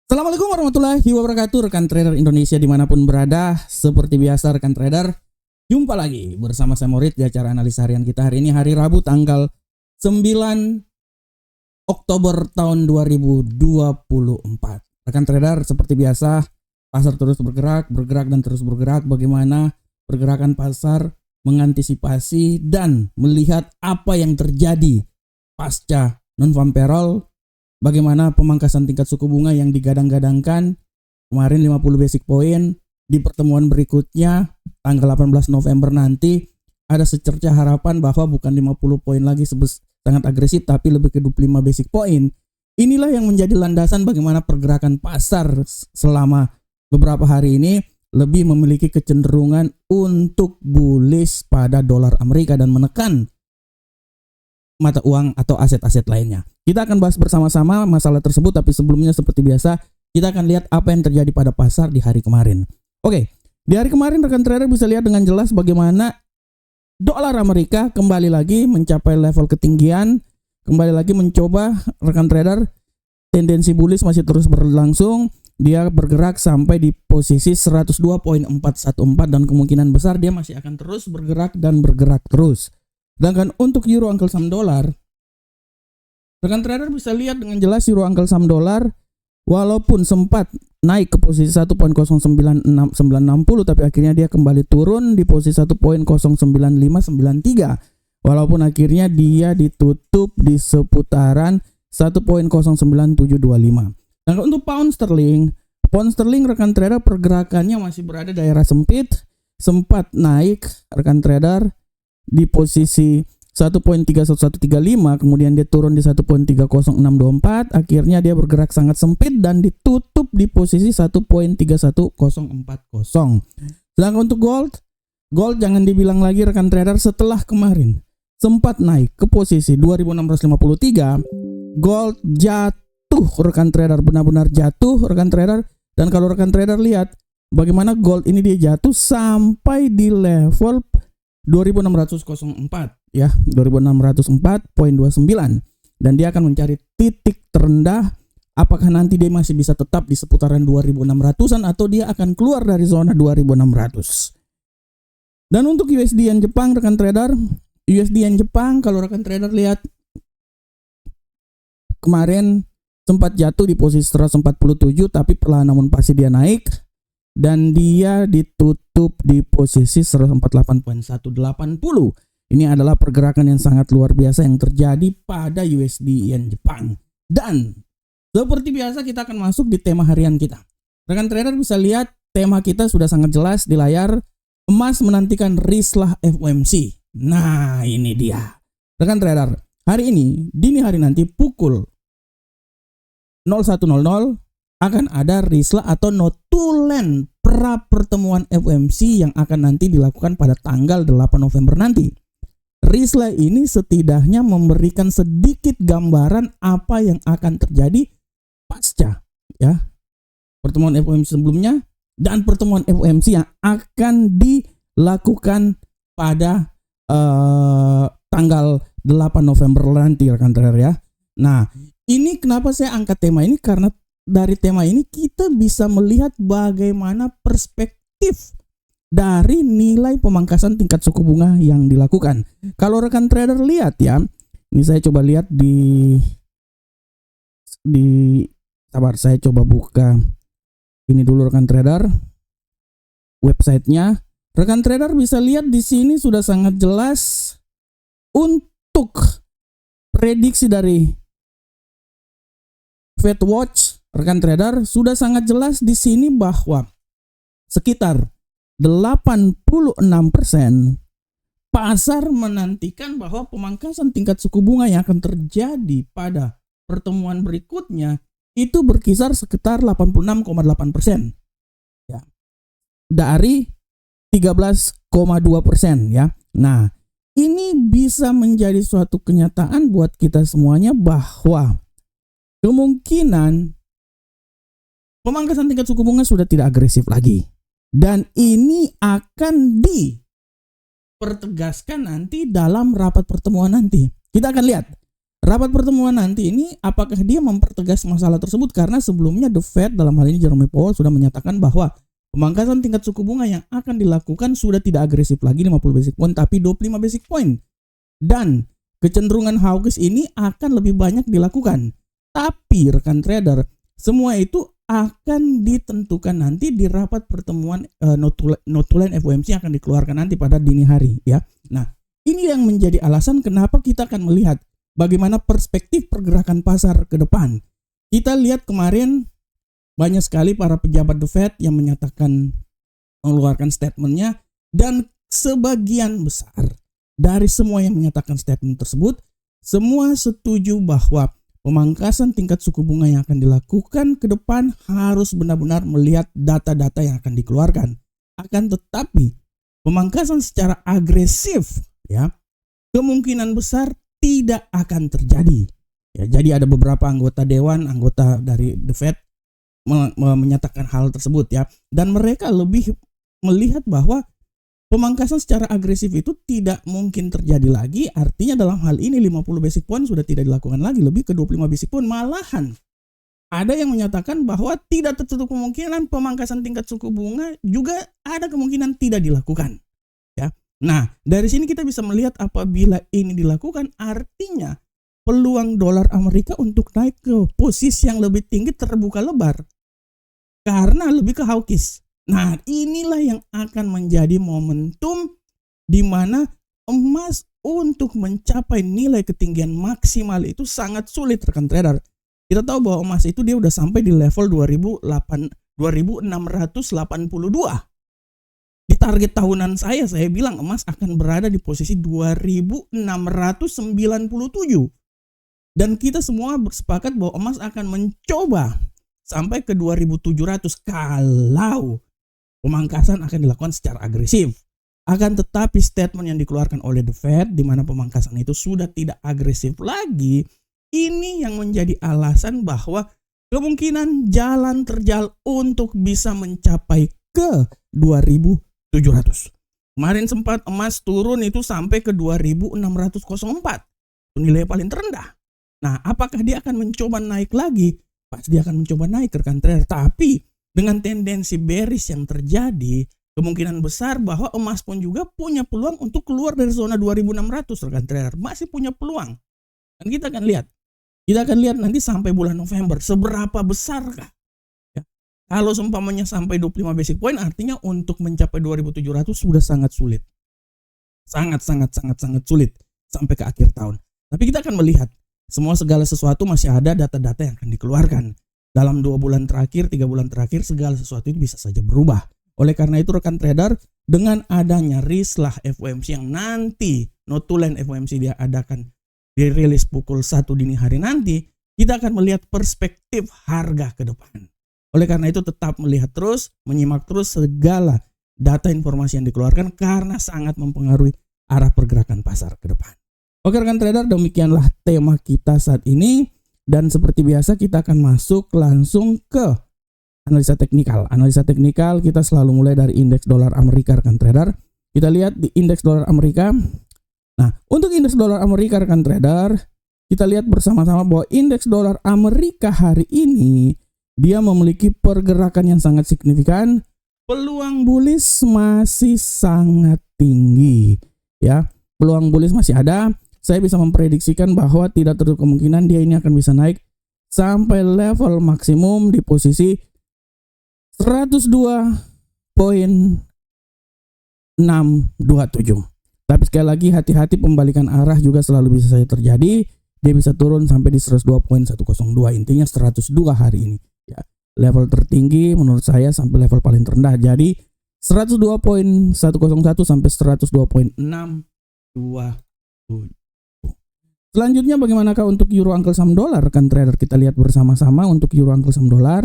Assalamualaikum warahmatullahi wabarakatuh, rekan trader Indonesia dimanapun berada. Seperti biasa rekan trader, jumpa lagi bersama saya Morit di acara analisa harian kita. Hari ini hari Rabu tanggal 9 Oktober tahun 2024. Rekan trader, seperti biasa pasar terus bergerak dan terus bergerak. Bagaimana pergerakan pasar mengantisipasi dan melihat apa yang terjadi pasca non-farm payroll. Bagaimana pemangkasan tingkat suku bunga yang digadang-gadangkan kemarin 50 basic point, di pertemuan berikutnya tanggal 18 November nanti ada secerca harapan bahwa bukan 50 poin lagi sangat agresif tapi lebih ke 25 basic point. Inilah yang menjadi landasan bagaimana pergerakan pasar selama beberapa hari ini lebih memiliki kecenderungan untuk bullish pada dolar Amerika dan menekan mata uang atau aset-aset lainnya. Kita akan bahas bersama-sama masalah tersebut, tapi sebelumnya seperti biasa kita akan lihat apa yang terjadi pada pasar di hari kemarin. Oke, di hari kemarin rekan trader bisa lihat dengan jelas bagaimana dolar Amerika kembali lagi mencapai level ketinggian, kembali lagi mencoba rekan trader tendensi bullish masih terus berlangsung. Dia bergerak sampai di posisi 102.414 dan kemungkinan besar dia masih akan terus bergerak dan bergerak terus. Sedangkan untuk euro Uncle Sam dolar, rekan trader bisa lihat dengan jelas euro Uncle Sam dolar walaupun sempat naik ke posisi 1.09660 tapi akhirnya dia kembali turun di posisi 1.09593 walaupun akhirnya dia ditutup di seputaran 1.09725. Dan untuk pound sterling rekan trader pergerakannya masih berada daerah sempit, sempat naik rekan trader di posisi 1.31135, kemudian dia turun di 1.30624, akhirnya dia bergerak sangat sempit dan ditutup di posisi 1.31040. Sedangkan untuk gold jangan dibilang lagi rekan trader, setelah kemarin sempat naik ke posisi 2653, gold jatuh rekan trader, benar-benar jatuh rekan trader. Dan kalau rekan trader lihat bagaimana gold ini dia jatuh sampai di level 2604 ya, 2604.29, dan dia akan mencari titik terendah. Apakah nanti dia masih bisa tetap di seputaran 2600-an atau dia akan keluar dari zona 2600. Dan untuk USD Yen Jepang rekan trader, USD Yen Jepang kalau rekan trader lihat kemarin sempat jatuh di posisi 147 tapi perlahan namun pasti dia naik dan dia ditutup di posisi 148.180. Ini adalah pergerakan yang sangat luar biasa yang terjadi pada USD Yen Jepang. Dan seperti biasa kita akan masuk di tema harian kita. Rekan trader bisa lihat tema kita sudah sangat jelas di layar. Emas menantikan rislah FOMC. Nah ini dia. Rekan trader, hari ini dini hari nanti pukul 01.00 akan ada rislah atau notulen pra pertemuan FOMC yang akan nanti dilakukan pada tanggal 8 November nanti. Rislah ini setidaknya memberikan sedikit gambaran apa yang akan terjadi pasca ya pertemuan FOMC sebelumnya dan pertemuan FOMC yang akan dilakukan pada tanggal 8 November nanti rekan trader ya. Nah, ini kenapa saya angkat tema ini, karena dari tema ini kita bisa melihat bagaimana perspektif dari nilai pemangkasan tingkat suku bunga yang dilakukan. Kalau rekan trader lihat ya, ini saya coba lihat saya coba buka ini dulu rekan trader, websitenya. Rekan trader bisa lihat di sini sudah sangat jelas untuk prediksi dari Fed Watch. Rekan trader sudah sangat jelas di sini bahwa sekitar 86% pasar menantikan bahwa pemangkasan tingkat suku bunga yang akan terjadi pada pertemuan berikutnya itu berkisar sekitar 86,8% ya, dari 13,2% ya. Nah, ini bisa menjadi suatu kenyataan buat kita semuanya bahwa kemungkinan pemangkasan tingkat suku bunga sudah tidak agresif lagi. Dan ini akan dipertegaskan nanti dalam rapat pertemuan nanti. Kita akan lihat rapat pertemuan nanti ini apakah dia mempertegas masalah tersebut, karena sebelumnya The Fed dalam hal ini Jerome Powell sudah menyatakan bahwa pemangkasan tingkat suku bunga yang akan dilakukan sudah tidak agresif lagi 50 basic point tapi 25 basic point. Dan kecenderungan hawkish ini akan lebih banyak dilakukan. Tapi rekan trader, semua itu akan ditentukan nanti di rapat pertemuan notulen FOMC yang akan dikeluarkan nanti pada dini hari ya. Nah, ini yang menjadi alasan kenapa kita akan melihat bagaimana perspektif pergerakan pasar ke depan. Kita lihat kemarin banyak sekali para pejabat The Fed yang menyatakan mengeluarkan statementnya, dan sebagian besar dari semua yang menyatakan statement tersebut, semua setuju bahwa pemangkasan tingkat suku bunga yang akan dilakukan ke depan harus benar-benar melihat data-data yang akan dikeluarkan. Akan tetapi, pemangkasan secara agresif ya, kemungkinan besar tidak akan terjadi. Ya, jadi ada beberapa anggota dewan, anggota dari The Fed menyatakan hal tersebut ya, dan mereka lebih melihat bahwa pemangkasan secara agresif itu tidak mungkin terjadi lagi. Artinya dalam hal ini 50 basic point sudah tidak dilakukan lagi, lebih ke 25 basic point. Malahan ada yang menyatakan bahwa tidak tertutup kemungkinan pemangkasan tingkat suku bunga juga ada kemungkinan tidak dilakukan ya. Nah, dari sini kita bisa melihat apabila ini dilakukan, artinya peluang dolar Amerika untuk naik ke posisi yang lebih tinggi terbuka lebar karena lebih ke hawkish. Nah, inilah yang akan menjadi momentum di mana emas untuk mencapai nilai ketinggian maksimal itu sangat sulit rekan trader. Kita tahu bahwa emas itu dia udah sampai di level 2682. Di target tahunan saya bilang emas akan berada di posisi 2697. Dan kita semua bersepakat bahwa emas akan mencoba sampai ke 2700 kalau pemangkasan akan dilakukan secara agresif. Akan tetapi statement yang dikeluarkan oleh The Fed di mana pemangkasan itu sudah tidak agresif lagi, ini yang menjadi alasan bahwa kemungkinan jalan terjal untuk bisa mencapai ke 2700. Kemarin sempat emas turun itu sampai ke 2604. Itu nilai paling terendah. Nah, apakah dia akan mencoba naik lagi? Pasti dia akan mencoba naik rekan trader, tapi dengan tendensi bearish yang terjadi, kemungkinan besar bahwa emas pun juga punya peluang untuk keluar dari zona 2600 rekan trader. Masih punya peluang. Dan kita akan lihat nanti sampai bulan November seberapa besarkah ya. Kalau seumpamanya sampai 25 basic point, artinya untuk mencapai 2700 sudah sangat sulit. Sangat sulit sampai ke akhir tahun. Tapi kita akan melihat segala sesuatu masih ada data-data yang akan dikeluarkan. Dalam 2 bulan terakhir, 3 bulan terakhir, segala sesuatu itu bisa saja berubah. Oleh karena itu rekan trader, dengan adanya rislah FOMC yang nanti notulen FOMC dia adakan dirilis pukul 1 dini hari nanti, kita akan melihat perspektif harga ke depan. Oleh karena itu tetap melihat terus, menyimak terus segala data informasi yang dikeluarkan karena sangat mempengaruhi arah pergerakan pasar ke depan. Oke rekan trader, demikianlah tema kita saat ini. Dan seperti biasa kita akan masuk langsung ke analisa teknikal. Analisa teknikal kita selalu mulai dari indeks dolar Amerika rekan trader. Kita lihat di indeks dolar Amerika. Nah, untuk indeks dolar Amerika rekan trader, kita lihat bersama-sama bahwa indeks dolar Amerika hari ini dia memiliki pergerakan yang sangat signifikan. Peluang bullish masih sangat tinggi ya. Peluang bullish masih ada. Saya bisa memprediksikan bahwa tidak tertutup kemungkinan dia ini akan bisa naik sampai level maksimum di posisi 102.627. Tapi sekali lagi hati-hati, pembalikan arah juga selalu bisa saja terjadi. Dia bisa turun sampai di 102.102. Intinya 102 hari ini. Ya, level tertinggi menurut saya sampai level paling terendah. Jadi 102.101 sampai 102.627. Selanjutnya bagaimanakah untuk euro uncle saham dolar rekan trader? Kita lihat bersama-sama untuk euro uncle saham dolar.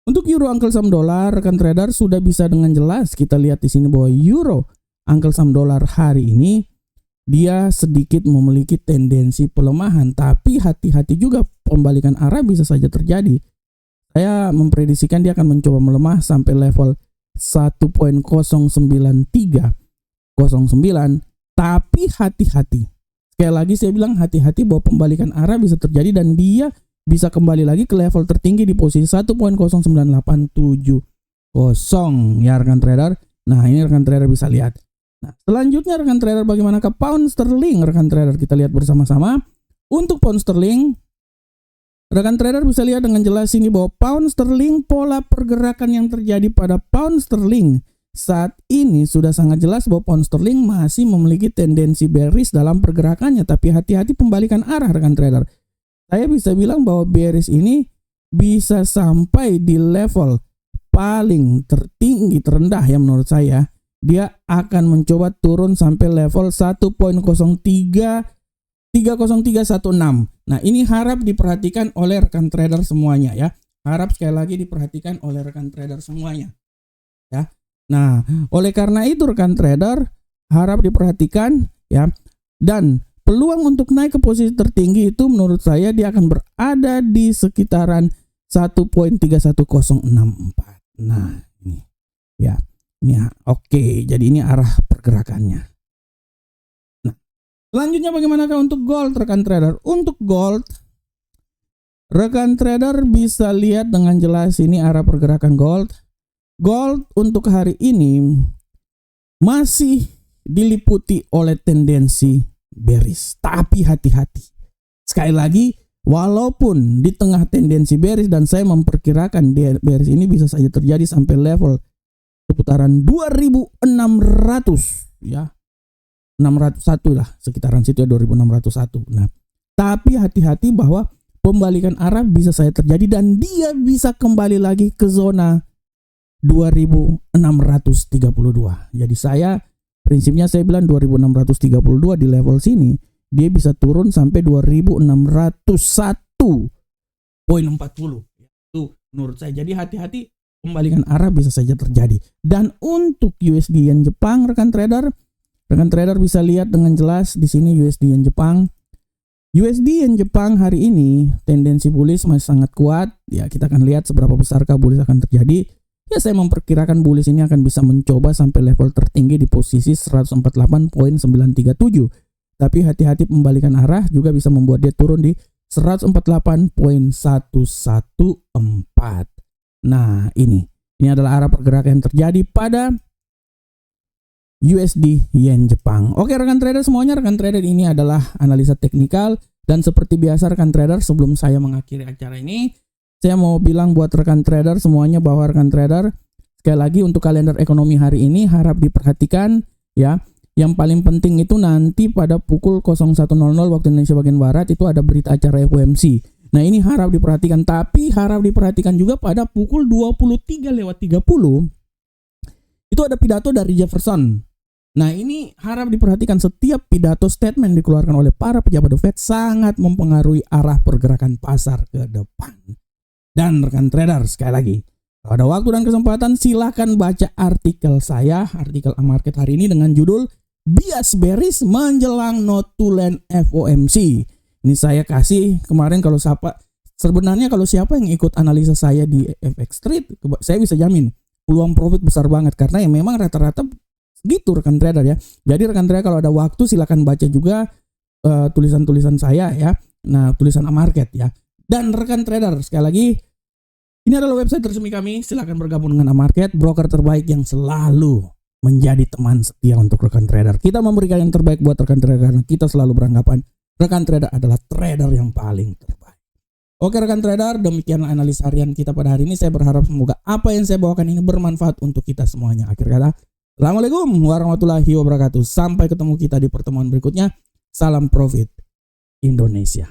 Untuk euro uncle saham dolar rekan trader sudah bisa dengan jelas kita lihat di sini bahwa euro uncle saham dolar hari ini dia sedikit memiliki tendensi pelemahan, tapi hati-hati juga pembalikan arah bisa saja terjadi. Saya memprediksikan dia akan mencoba melemah sampai level 1.09309, tapi hati-hati. Sekali lagi saya bilang hati-hati bahwa pembalikan arah bisa terjadi dan dia bisa kembali lagi ke level tertinggi di posisi 1.09870 ya rekan trader. Nah, ini rekan trader bisa lihat. Nah, selanjutnya rekan trader, bagaimanakah pound sterling rekan trader? Kita lihat bersama-sama. Untuk pound sterling, rekan trader bisa lihat dengan jelas ini bahwa pound sterling, pola pergerakan yang terjadi pada pound sterling saat ini sudah sangat jelas bahwa pound sterling masih memiliki tendensi bearish dalam pergerakannya. Tapi hati-hati pembalikan arah rekan trader. Saya bisa bilang bahwa bearish ini bisa sampai di level paling tertinggi terendah ya menurut saya. Dia akan mencoba turun sampai level 1.0316. Nah, ini harap diperhatikan oleh rekan trader semuanya ya. Harap sekali lagi diperhatikan oleh rekan trader semuanya ya. Nah, oleh karena itu rekan trader harap diperhatikan ya. Dan peluang untuk naik ke posisi tertinggi itu menurut saya dia akan berada di sekitaran 1.31064. Nah, ini ya. Ini oke. Jadi ini arah pergerakannya. Nah, selanjutnya bagaimanakah untuk gold rekan trader? Untuk gold, rekan trader bisa lihat dengan jelas ini arah pergerakan gold. Gold untuk hari ini masih diliputi oleh tendensi bearish. Tapi hati-hati. Sekali lagi, walaupun di tengah tendensi bearish dan saya memperkirakan bearish ini bisa saja terjadi sampai level seputaran 2600 ya. 601 lah, sekitaran situ ya, 2601. Nah, tapi hati-hati bahwa pembalikan arah bisa saja terjadi dan dia bisa kembali lagi ke zona 2632. Jadi prinsipnya saya bilang 2632 di level sini dia bisa turun sampai 2601.40. Itu menurut saya. Jadi hati-hati pembalikan arah bisa saja terjadi. Dan untuk USD Yen Jepang rekan trader bisa lihat dengan jelas di sini USD Yen Jepang. USD Yen Jepang hari ini tendensi bullish masih sangat kuat. Ya, kita akan lihat seberapa besarkah bullish akan terjadi. Ya, saya memperkirakan bullish ini akan bisa mencoba sampai level tertinggi di posisi 148.937. Tapi hati-hati pembalikan arah juga bisa membuat dia turun di 148.114. Nah, ini adalah arah pergerakan yang terjadi pada USD Yen Jepang. Oke rekan trader semuanya, rekan trader ini adalah analisa teknikal. Dan seperti biasa rekan trader, sebelum saya mengakhiri acara ini, saya mau bilang buat rekan trader semuanya bahwa rekan trader, sekali lagi untuk kalender ekonomi hari ini harap diperhatikan ya. Yang paling penting itu nanti pada pukul 01.00 waktu Indonesia bagian Barat itu ada berita acara FOMC. Nah, ini harap diperhatikan, tapi harap diperhatikan juga pada pukul 23.30 itu ada pidato dari Jefferson. Nah, ini harap diperhatikan, setiap pidato statement dikeluarkan oleh para pejabat The Fed sangat mempengaruhi arah pergerakan pasar ke depan. Dan rekan trader, sekali lagi, kalau ada waktu dan kesempatan silahkan baca artikel saya, artikel Amarket hari ini dengan judul Bias Bearish Menjelang Not to Land FOMC. Ini saya kasih kemarin sebenarnya kalau siapa yang ikut analisa saya di FX Street, saya bisa jamin peluang profit besar banget karena ya memang rata-rata gitu rekan trader ya. Jadi rekan trader kalau ada waktu silakan baca juga tulisan-tulisan saya ya. Nah, tulisan Amarket ya. Dan rekan trader, sekali lagi, ini adalah website resmi kami. Silakan bergabung dengan Amarket, broker terbaik yang selalu menjadi teman setia untuk rekan trader. Kita memberikan yang terbaik buat rekan trader karena kita selalu beranggapan rekan trader adalah trader yang paling terbaik. Oke rekan trader, demikianlah analisa harian kita pada hari ini. Saya berharap semoga apa yang saya bawakan ini bermanfaat untuk kita semuanya. Akhir kata, Assalamualaikum warahmatullahi wabarakatuh. Sampai ketemu kita di pertemuan berikutnya. Salam profit Indonesia.